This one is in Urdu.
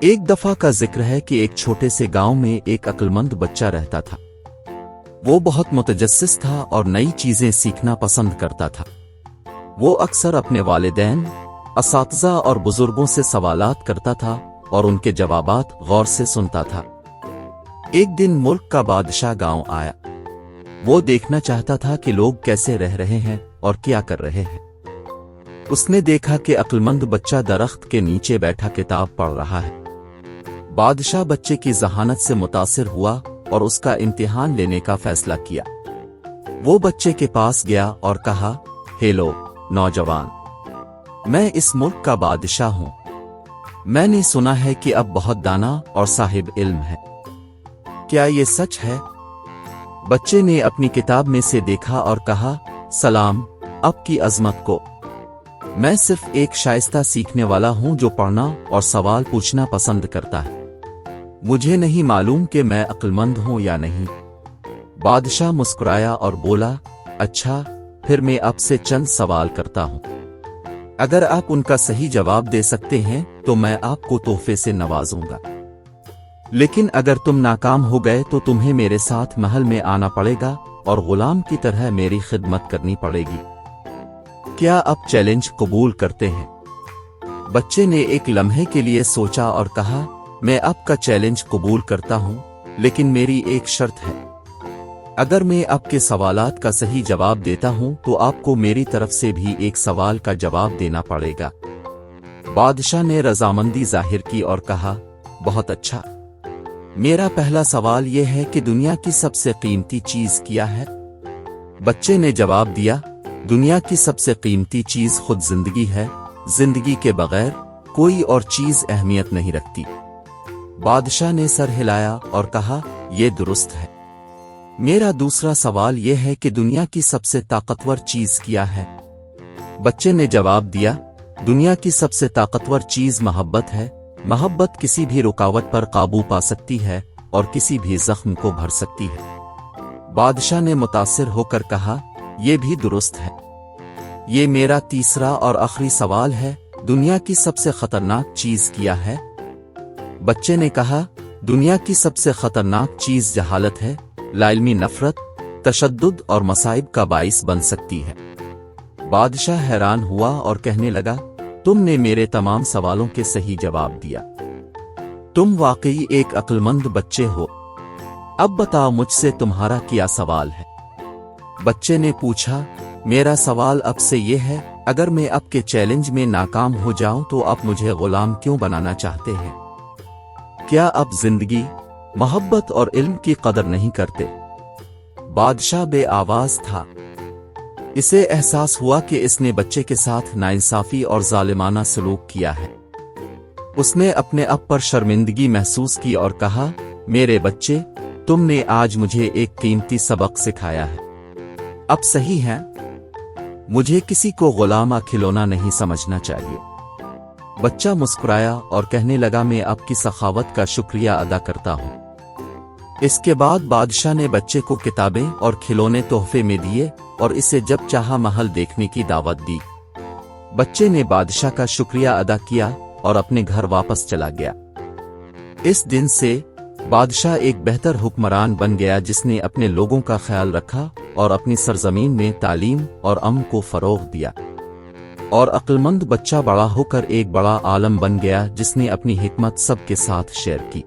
ایک دفعہ کا ذکر ہے کہ ایک چھوٹے سے گاؤں میں ایک عقلمند بچہ رہتا تھا۔ وہ بہت متجسس تھا اور نئی چیزیں سیکھنا پسند کرتا تھا۔ وہ اکثر اپنے والدین، اساتذہ اور بزرگوں سے سوالات کرتا تھا اور ان کے جوابات غور سے سنتا تھا۔ ایک دن ملک کا بادشاہ گاؤں آیا۔ وہ دیکھنا چاہتا تھا کہ لوگ کیسے رہ رہے ہیں اور کیا کر رہے ہیں۔ اس نے دیکھا کہ عقلمند بچہ درخت کے نیچے بیٹھا کتاب پڑھ رہا ہے۔ بادشاہ بچے کی ذہانت سے متاثر ہوا اور اس کا امتحان لینے کا فیصلہ کیا۔ وہ بچے کے پاس گیا اور کہا، ہیلو نوجوان، میں اس ملک کا بادشاہ ہوں۔ میں نے سنا ہے کہ اب بہت دانا اور صاحب علم ہے۔ کیا یہ سچ ہے؟ بچے نے اپنی کتاب میں سے دیکھا اور کہا، سلام اب کی عظمت کو، میں صرف ایک شائستہ سیکھنے والا ہوں جو پڑھنا اور سوال پوچھنا پسند کرتا ہے۔ مجھے نہیں معلوم کہ میں عقلمند ہوں یا نہیں۔ بادشاہ مسکرایا اور بولا، اچھا پھر میں اب سے چند سوال کرتا ہوں۔ اگر آپ ان کا صحیح جواب دے سکتے ہیں تو میں آپ کو تحفے سے نوازوں گا، لیکن اگر تم ناکام ہو گئے تو تمہیں میرے ساتھ محل میں آنا پڑے گا اور غلام کی طرح میری خدمت کرنی پڑے گی۔ کیا آپ چیلنج قبول کرتے ہیں؟ بچے نے ایک لمحے کے لیے سوچا اور کہا، میں آپ کا چیلنج قبول کرتا ہوں، لیکن میری ایک شرط ہے۔ اگر میں آپ کے سوالات کا صحیح جواب دیتا ہوں تو آپ کو میری طرف سے بھی ایک سوال کا جواب دینا پڑے گا۔ بادشاہ نے رضامندی ظاہر کی اور کہا، بہت اچھا۔ میرا پہلا سوال یہ ہے کہ دنیا کی سب سے قیمتی چیز کیا ہے؟ بچے نے جواب دیا، دنیا کی سب سے قیمتی چیز خود زندگی ہے۔ زندگی کے بغیر کوئی اور چیز اہمیت نہیں رکھتی۔ بادشاہ نے سر ہلایا اور کہا، یہ درست ہے۔ میرا دوسرا سوال یہ ہے کہ دنیا کی سب سے طاقتور چیز کیا ہے؟ بچے نے جواب دیا، دنیا کی سب سے طاقتور چیز محبت ہے۔ محبت کسی بھی رکاوٹ پر قابو پا سکتی ہے اور کسی بھی زخم کو بھر سکتی ہے۔ بادشاہ نے متاثر ہو کر کہا، یہ بھی درست ہے۔ یہ میرا تیسرا اور آخری سوال ہے، دنیا کی سب سے خطرناک چیز کیا ہے؟ بچے نے کہا، دنیا کی سب سے خطرناک چیز جہالت ہے۔ لاعلمی نفرت، تشدد اور مصائب کا باعث بن سکتی ہے۔ بادشاہ حیران ہوا اور کہنے لگا، تم نے میرے تمام سوالوں کے صحیح جواب دیا۔ تم واقعی ایک عقلمند بچے ہو۔ اب بتاؤ مجھ سے تمہارا کیا سوال ہے؟ بچے نے پوچھا، میرا سوال اب سے یہ ہے، اگر میں اب کے چیلنج میں ناکام ہو جاؤں تو آپ مجھے غلام کیوں بنانا چاہتے ہیں؟ کیا اب زندگی، محبت اور علم کی قدر نہیں کرتے؟ بادشاہ بے آواز تھا۔ اسے احساس ہوا کہ اس نے بچے کے ساتھ ناانصافی اور ظالمانہ سلوک کیا ہے۔ اس نے اپنے آپ پر شرمندگی محسوس کی اور کہا، میرے بچے، تم نے آج مجھے ایک قیمتی سبق سکھایا ہے۔ اب صحیح ہے، مجھے کسی کو غلام کھلونا نہیں سمجھنا چاہیے۔ بچہ مسکرایا اور کہنے لگا، میں آپ کی سخاوت کا شکریہ ادا کرتا ہوں۔ اس کے بعد بادشاہ نے بچے کو کتابیں اور کھلونے تحفے میں دیے اور اسے جب چاہا محل دیکھنے کی دعوت دی۔ بچے نے بادشاہ کا شکریہ ادا کیا اور اپنے گھر واپس چلا گیا۔ اس دن سے بادشاہ ایک بہتر حکمران بن گیا جس نے اپنے لوگوں کا خیال رکھا اور اپنی سرزمین میں تعلیم اور امن کو فروغ دیا۔ اور عقلمند بچہ بڑا ہو کر ایک بڑا عالم بن گیا جس نے اپنی حکمت سب کے ساتھ شیئر کی۔